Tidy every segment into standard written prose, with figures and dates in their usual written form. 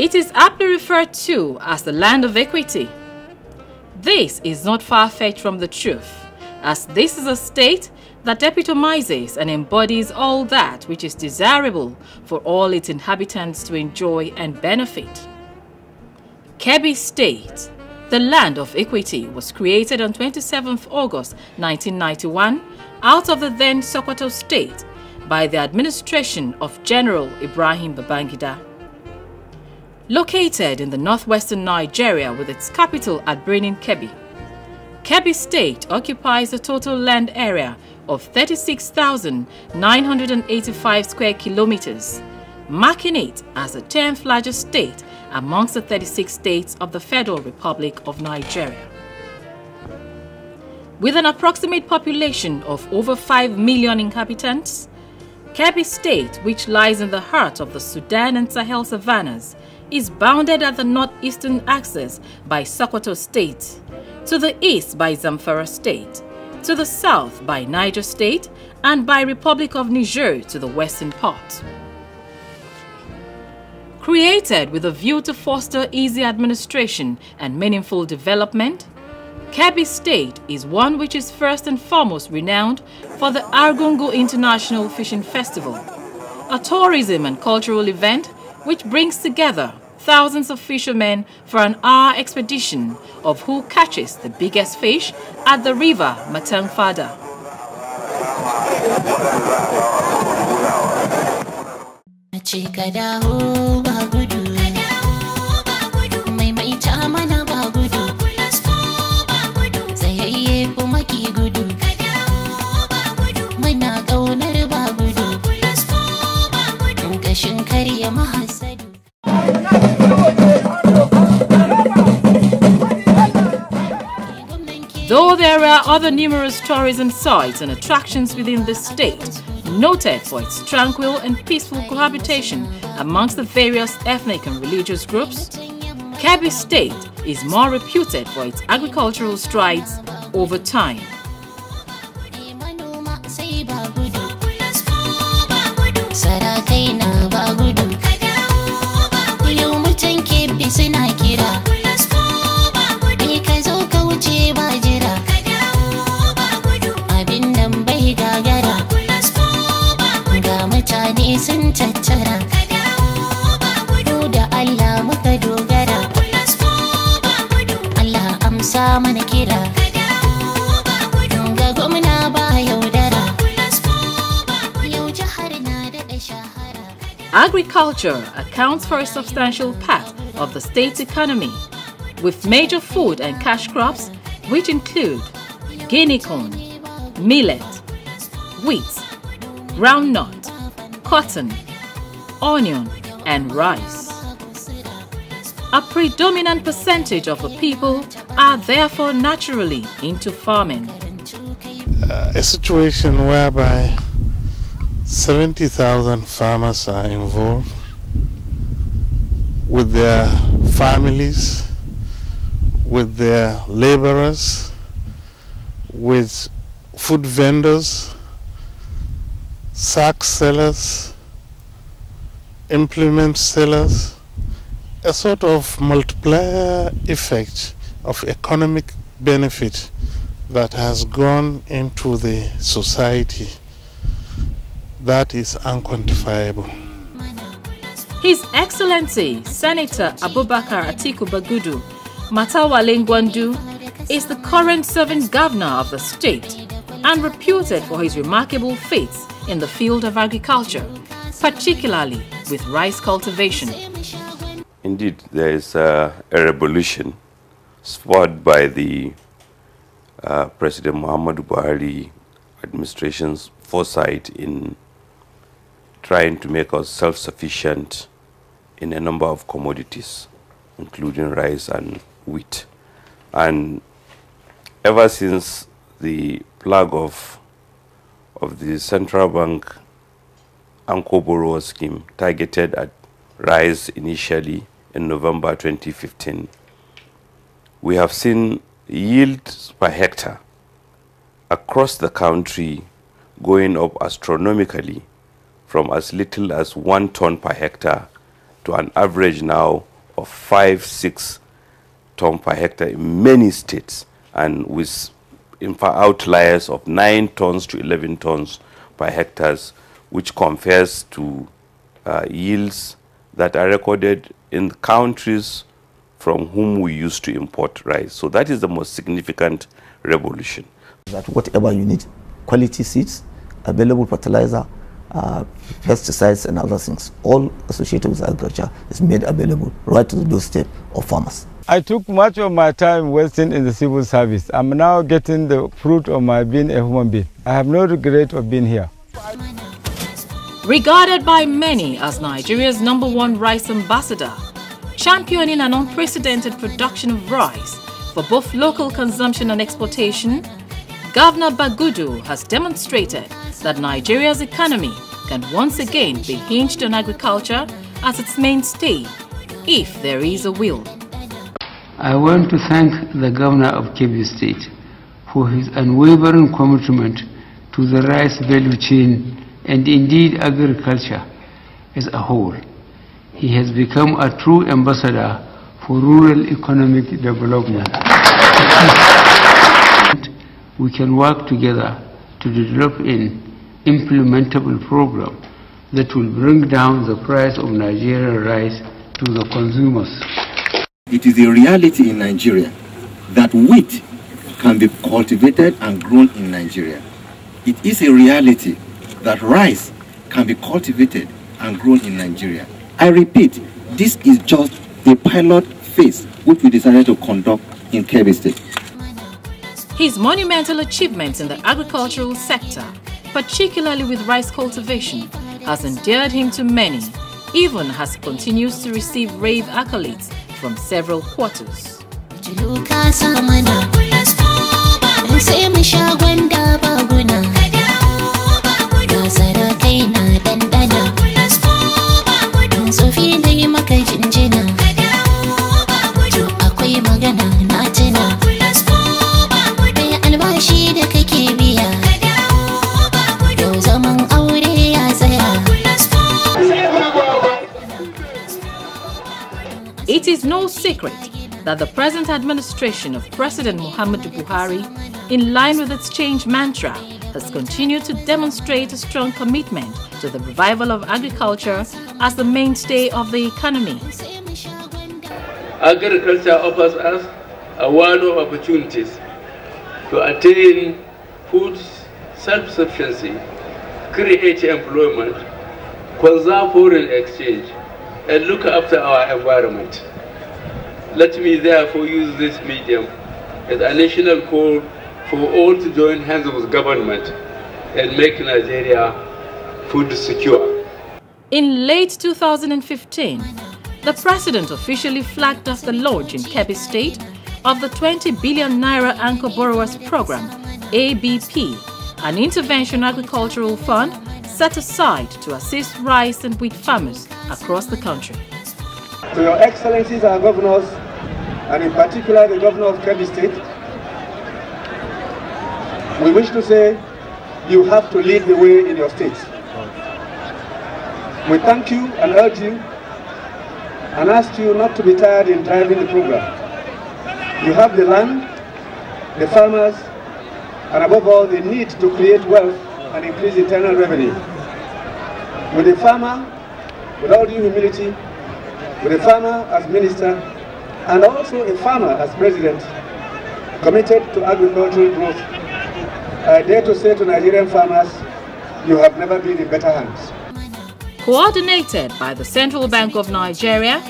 It is aptly referred to as the land of equity. This is not far-fetched from the truth, as this is a state that epitomizes and embodies all that which is desirable for all its inhabitants to enjoy and benefit. Kebbi State, the land of equity, was created on 27th August 1991 out of the then Sokoto State by the administration of General Ibrahim Babangida. Located in the northwestern Nigeria with its capital at Birnin Kebbi, Kebbi State occupies a total land area of 36,985 square kilometers, marking it as the 10th largest state amongst the 36 states of the Federal Republic of Nigeria. With an approximate population of over 5 million inhabitants, Kebbi State, which lies in the heart of the Sudan and Sahel savannas, is bounded at the northeastern axis by Sokoto State, to the east by Zamfara State, to the south by Niger State, and by Republic of Niger to the western part. Created with a view to foster easy administration and meaningful development, Kebbi State is one which is first and foremost renowned for the Argungu International Fishing Festival, a tourism and cultural event which brings together thousands of fishermen for an hour expedition of who catches the biggest fish at the river Matangfada. Though there are other numerous tourism sites and attractions within the state, noted for its tranquil and peaceful cohabitation amongst the various ethnic and religious groups, Kebbi State is more reputed for its agricultural strides over time. Agriculture accounts for a substantial part of the state's economy, with major food and cash crops which include guinea corn, millet, wheat, groundnut, cotton, onion, and rice. A predominant percentage of the people are therefore naturally into farming. A situation whereby 70,000 farmers are involved with their families, with their laborers, with food vendors, sack sellers, implement sellers, a sort of multiplier effect of economic benefit that has gone into the society that is unquantifiable. His Excellency Senator Abubakar Atiku Bagudu Matawale Ngwandu is the current serving governor of the state and reputed for his remarkable feats in the field of agriculture, particularly with rice cultivation. Indeed, there is a revolution spurred by the President Muhammadu Buhari administration's foresight in trying to make us self-sufficient in a number of commodities, including rice and wheat. And ever since the plug of the central bank Anko Borrower scheme targeted at rice initially in November 2015, we have seen yields per hectare across the country going up astronomically from as little as 1 ton per hectare to an average now of 5-6 tons per hectare in many states, and with in fact outliers of 9 tons to 11 tons per hectares, which compares to yields that are recorded in countries from whom we used to import rice. So that is the most significant revolution. That whatever you need, quality seeds, available fertilizer, pesticides and other things, all associated with agriculture is made available right to the doorstep of farmers. I took much of my time wasting in the civil service. I'm now getting the fruit of my being a human being. I have no regret of being here. Regarded by many as Nigeria's #1 rice ambassador, championing an unprecedented production of rice for both local consumption and exportation, Governor Bagudu has demonstrated that Nigeria's economy can once again be hinged on agriculture as its mainstay, if there is a will. I want to thank the Governor of Kebbi State for his unwavering commitment to the rice value chain and indeed agriculture as a whole. He has become a true ambassador for rural economic development. We can work together to develop an implementable program that will bring down the price of Nigerian rice to the consumers. It is a reality in Nigeria that wheat can be cultivated and grown in Nigeria. It is a reality that rice can be cultivated and grown in Nigeria. I repeat, this is just a pilot phase which we decided to conduct in Kebbi State. His monumental achievements in the agricultural sector, particularly with rice cultivation, has endeared him to many, even as he continues to receive rave accolades from several quarters. It is no secret that the present administration of President Muhammadu Buhari, in line with its change mantra, has continued to demonstrate a strong commitment to the revival of agriculture as the mainstay of the economy. Agriculture offers us a world of opportunities to attain food self-sufficiency, create employment, conserve foreign exchange, and look after our environment. Let me therefore use this medium as a national call for all to join hands with government and make Nigeria food secure. In late 2015, the President officially flagged off the launch in Kebbi State of the 20 billion Naira Anchor Borrowers Program, ABP, an intervention agricultural fund set aside to assist rice and wheat farmers across the country. To Your Excellencies, our governors, and in particular the Governor of Kebbi State, we wish to say you have to lead the way in your state. We thank you and urge you and ask you not to be tired in driving the program. You have the land, the farmers, and above all the need to create wealth and increase internal revenue. With the farmer, with all due humility, with the farmer as minister, and also a farmer as president, committed to agricultural growth, I dare to say to Nigerian farmers, you have never been in better hands. Coordinated by the Central Bank of Nigeria,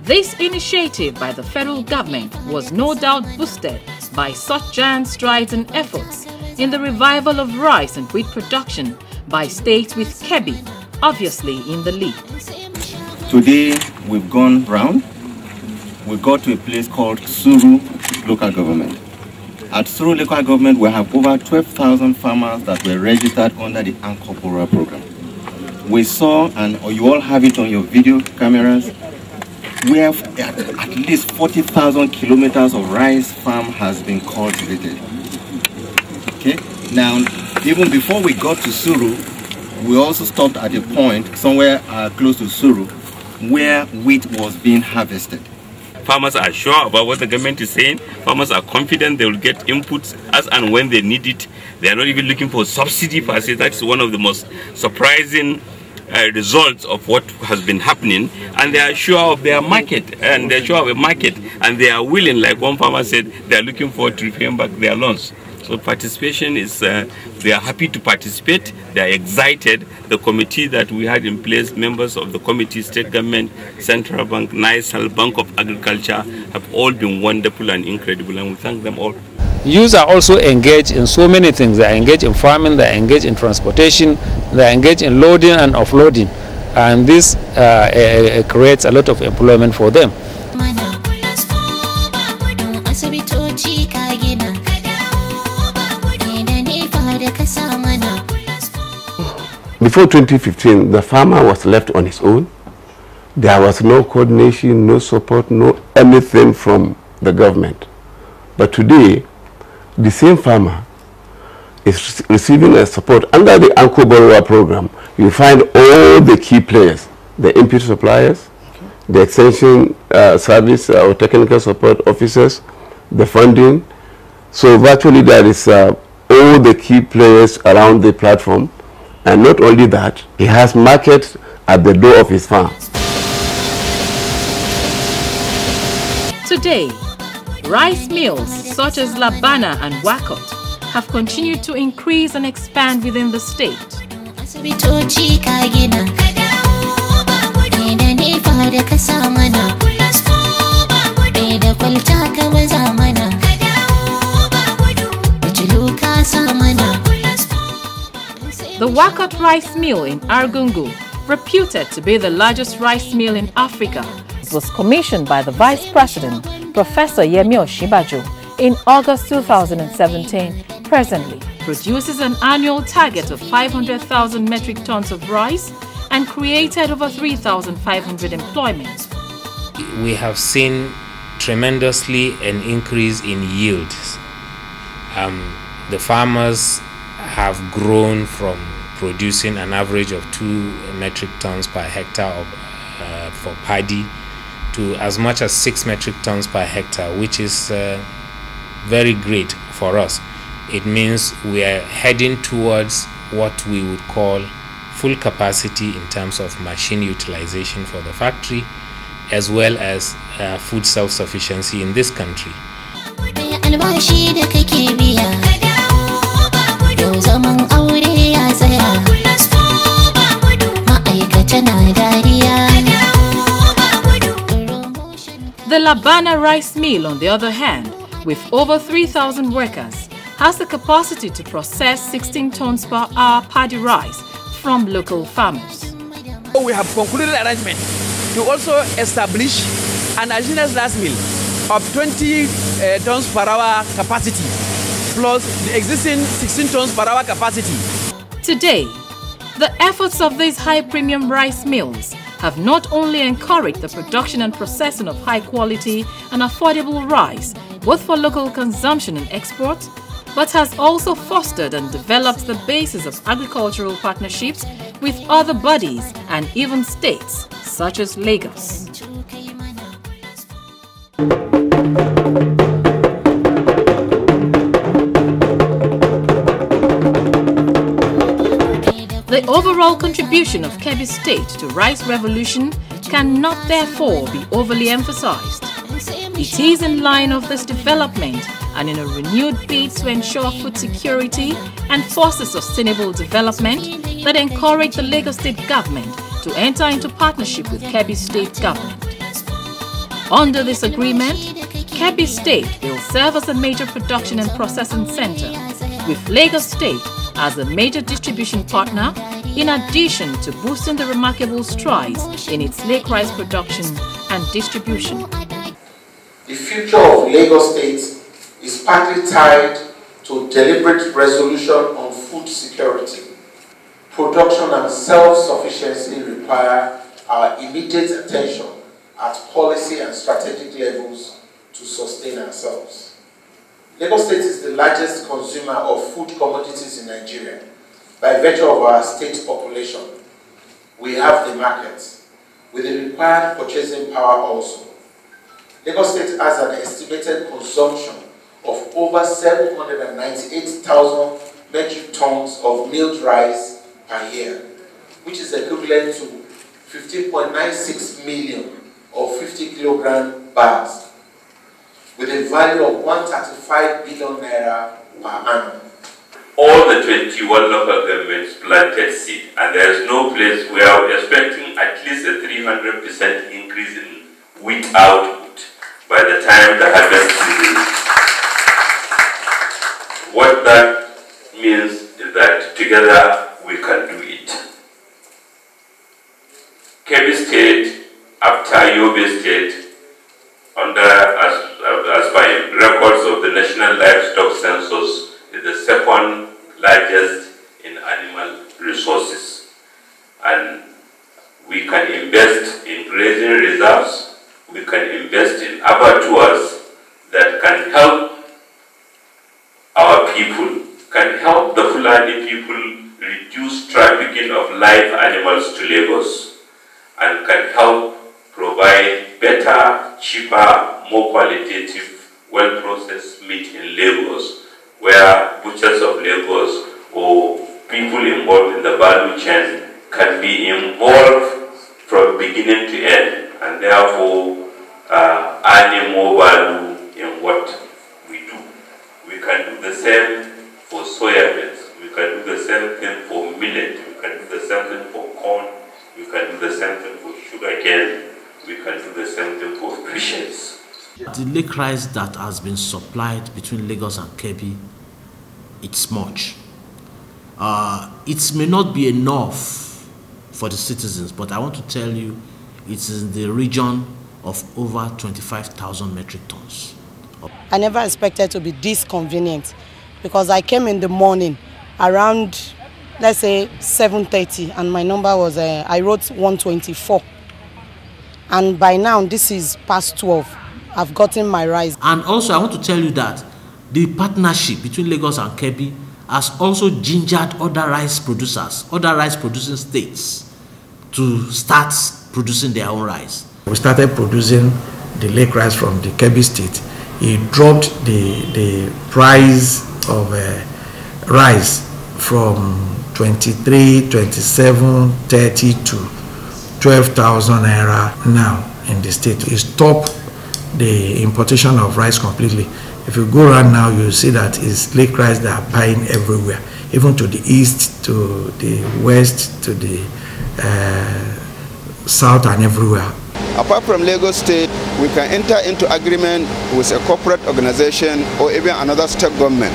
this initiative by the federal government was no doubt boosted by such giant strides and efforts in the revival of rice and wheat production by states with Kebbi obviously in the lead. Today we've gone round. We got to a place called Suru local government. At Suru local government, we have over 12,000 farmers that were registered under the Anchor Borrower program. We saw, and you all have it on your video cameras, we have at least 40,000 kilometers of rice farm has been cultivated. Okay. Now, even before we got to Suru, we also stopped at a point somewhere close to Suru, where wheat was being harvested. Farmers are sure about what the government is saying. Farmers are confident they will get inputs as and when they need it. They are not even looking for subsidy per se. That's one of the most surprising results of what has been happening. And they are sure of their market, and they are sure of a market, and they are willing, like one farmer said, they are looking forward to repaying back their loans. So participation is, they are happy to participate, they are excited. The committee that we had in place, members of the committee, state government, central bank, NISAL, Bank of Agriculture, have all been wonderful and incredible, and we thank them all. Youths are also engaged in so many things. They are engaged in farming, they are engaged in transportation, they are engaged in loading and offloading. And this creates a lot of employment for them. Before 2015, the farmer was left on his own. There was no coordination, no support, no anything from the government. But today, the same farmer is receiving a support under the Anchor Borrower Program. You find all the key players, the input suppliers, the extension service or technical support officers, the funding. So virtually there is all the key players around the platform. And not only that, he has markets at the door of his farm. Today, rice mills such as Labana and Wakot have continued to increase and expand within the state. The Wakot rice mill in Argungu, reputed to be the largest rice mill in Africa, was commissioned by the Vice President, Professor Yemi Osinbajo, in August 2017, presently produces an annual target of 500,000 metric tons of rice and created over 3,500 employment. We have seen tremendously an increase in yields. The farmers have grown from producing an average of 2 metric tons per hectare for paddy to as much as 6 metric tons per hectare, which is very great for us. It means we are heading towards what we would call full capacity in terms of machine utilization for the factory, as well as food self-sufficiency in this country. The Labana rice mill, on the other hand, with over 3,000 workers, has the capacity to process 16 tons per hour paddy rice from local farmers. We have concluded arrangement to also establish an additional rice mill of 20 tons per hour capacity, plus the existing 16 tons per hour capacity. Today, the efforts of these high-premium rice mills have not only encouraged the production and processing of high-quality and affordable rice, both for local consumption and export, but has also fostered and developed the basis of agricultural partnerships with other bodies and even states, such as Lagos. The overall contribution of Kebbi State to rice revolution cannot therefore be overly emphasized. It is in line of this development and in a renewed bid to ensure food security and foster sustainable development that encourage the Lagos State government to enter into partnership with Kebbi State government. Under this agreement, Kebbi State will serve as a major production and processing center, with Lagos State as a major distribution partner, in addition to boosting the remarkable strides in its lake rice production and distribution. The future of Lagos State is partly tied to deliberate resolution on food security. Production and self-sufficiency require our immediate attention at policy and strategic levels to sustain ourselves. Lagos State is the largest consumer of food commodities in Nigeria by virtue of our state population. We have the markets. with the required purchasing power also. Lagos State has an estimated consumption of over 798,000 metric tons of milled rice per year, which is equivalent to 15.96 million or 50 kilogram bags, with a value of 135 billion naira per annum. All the 21 local governments planted seed, and there is no place where we're expecting at least a 300% increase in wheat output by the time the harvest season. What that means is that together we can do it. Kebbi State, after Yobe State, as by records of the National Livestock Census, is the second largest in animal resources. And we can invest in grazing reserves, we can invest in abattoirs that can help our people, can help the Fulani people reduce trafficking of live animals to Lagos, and can help provide better, cheaper, more qualitative, well-processed meat in Lagos, where butchers of Lagos or people involved in the value chain can be involved from beginning to end, and therefore adding more value in what we do. We can do the same for soya beans, we can do the same thing for millet, we can do the same thing for corn, we can do the same thing for sugarcane, we can do the same thing for fishes. The lake rice that has been supplied between Lagos and Kebbi, it's much. It may not be enough for the citizens, but I want to tell you it's in the region of over 25,000 metric tons. I never expected to be this convenient because I came in the morning around, let's say, 7:30, and my number was, I wrote 124. And by now, this is past 12. I've gotten my rice. And also, I want to tell you that the partnership between Lagos and Kebbi has also gingered other rice producers, other rice producing states to start producing their own rice. We started producing the lake rice from the Kebbi state. It dropped the price of rice from 23, 27, 30 to 12,000 naira now in the state. It stopped the importation of rice completely. If you go around now, you see that it's lake rice that are buying everywhere, even to the east, to the west, to the south, and everywhere. Apart from Lagos State, we can enter into agreement with a corporate organization or even another state government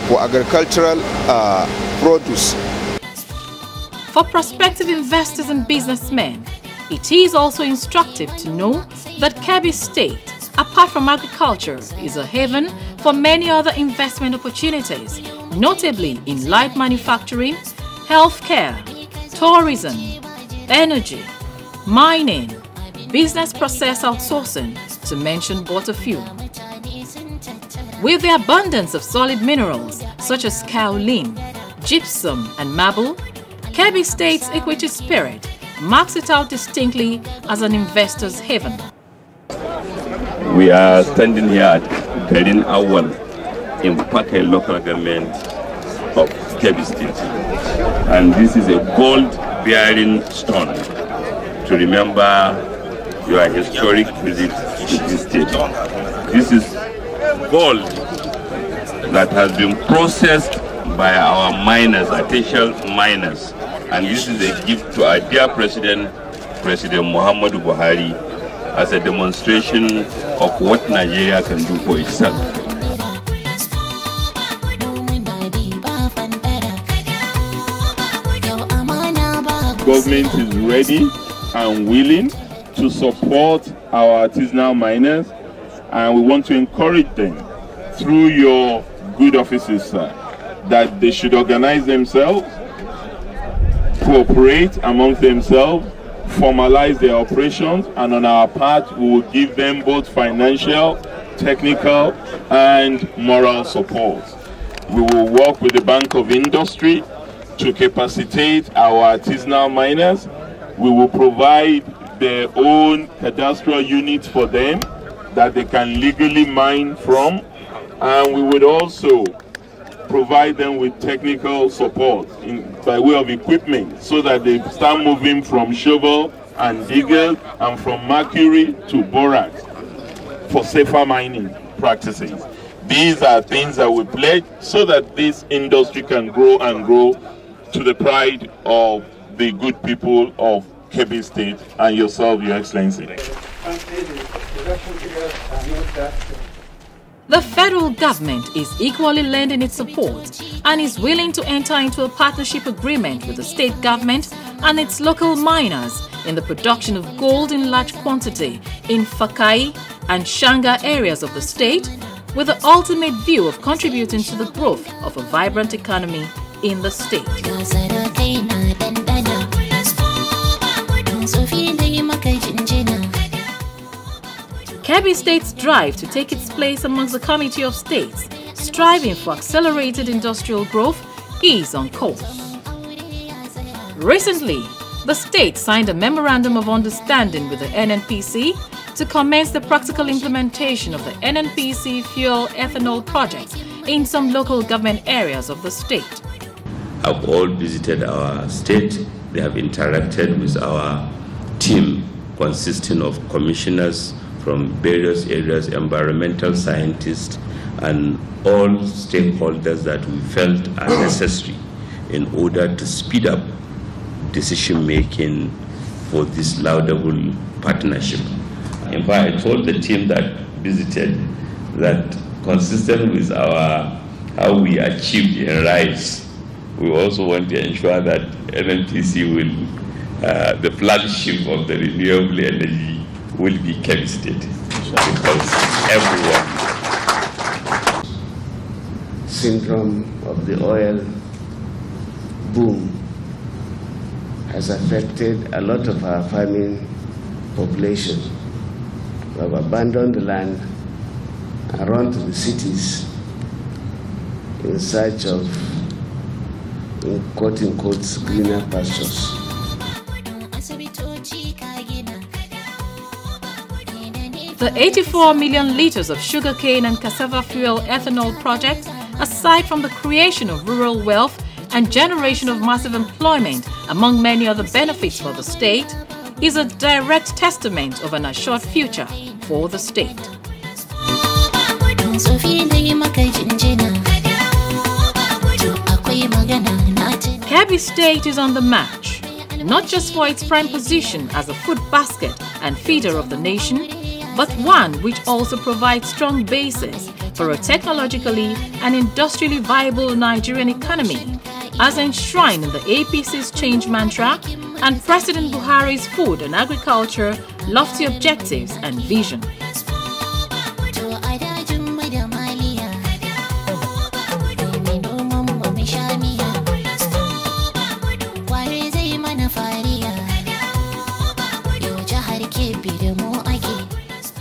for agricultural produce. For prospective investors and businessmen, it is also instructive to know that Kebbi State, apart from agriculture, is a haven for many other investment opportunities, notably in light manufacturing, healthcare, tourism, energy, mining, business process outsourcing, to mention but a few. With the abundance of solid minerals such as kaolin, gypsum and marble, Kebbi State's equity spirit marks it out distinctly as an investor's haven. We are standing here at Garin Awal in Pakai local government of Kebbi State. And this is a gold-bearing stone to remember your historic visit to this state. This is gold that has been processed by our miners, artisanal miners. And this is a gift to our dear President, President Muhammadu Buhari, as a demonstration of what Nigeria can do for itself. Government is ready and willing to support our artisanal miners, and we want to encourage them through your good offices, sir, that they should organize themselves, cooperate amongst themselves, formalize their operations, and on our part we will give them both financial, technical and moral support. We will work with the Bank of Industry to capacitate our artisanal miners We will provide their own cadastral units for them that they can legally mine from, and we would also provide them with technical support by way of equipment so that they start moving from shovel and digger and from mercury to borax for safer mining practices. These are things that we pledge so that this industry can grow and grow to the pride of the good people of Kebbi State and yourself, Your Excellency. The federal government is equally lending its support and is willing to enter into a partnership agreement with the state government and its local miners in the production of gold in large quantity in Fakai and Shanga areas of the state, with the ultimate view of contributing to the growth of a vibrant economy in the state. Kebbi State's drive to take its place amongst the Committee of States striving for accelerated industrial growth is on course. Recently, the state signed a Memorandum of Understanding with the NNPC to commence the practical implementation of the NNPC fuel ethanol project in some local government areas of the state. Have all visited our state. They have interacted with our team consisting of commissioners from various areas, environmental scientists, and all stakeholders that we felt are necessary in order to speed up decision-making for this laudable partnership. In fact, I told the team that visited that consistent with how we achieved in rice, we also want to ensure that NNPC will, the flagship of the renewable energy will be Kebbi State, because everyone. Syndrome of the oil boom has affected a lot of our farming population. We have abandoned the land and run to the cities in search of, in quote-unquote, greener pastures. The 84 million litres of sugarcane and cassava fuel ethanol project, aside from the creation of rural wealth and generation of massive employment, among many other benefits for the state, is a direct testament of an assured future for the state. Kebbi State is on the march, not just for its prime position as a food basket and feeder of the nation, but one which also provides strong basis for a technologically and industrially viable Nigerian economy, as enshrined in the APC's change mantra and President Buhari's food and agriculture lofty objectives and vision.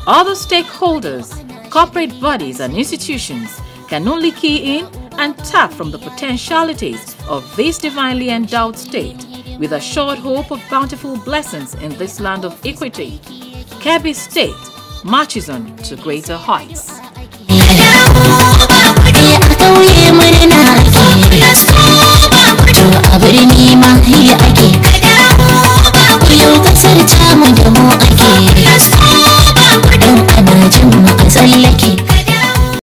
Other stakeholders, corporate bodies and institutions can only key in and tap from the potentialities of this divinely endowed state with assured hope of bountiful blessings in this land of equity. Kebbi State marches on to greater heights. Abin nima yi ake, yau kasar tamu da mu ake.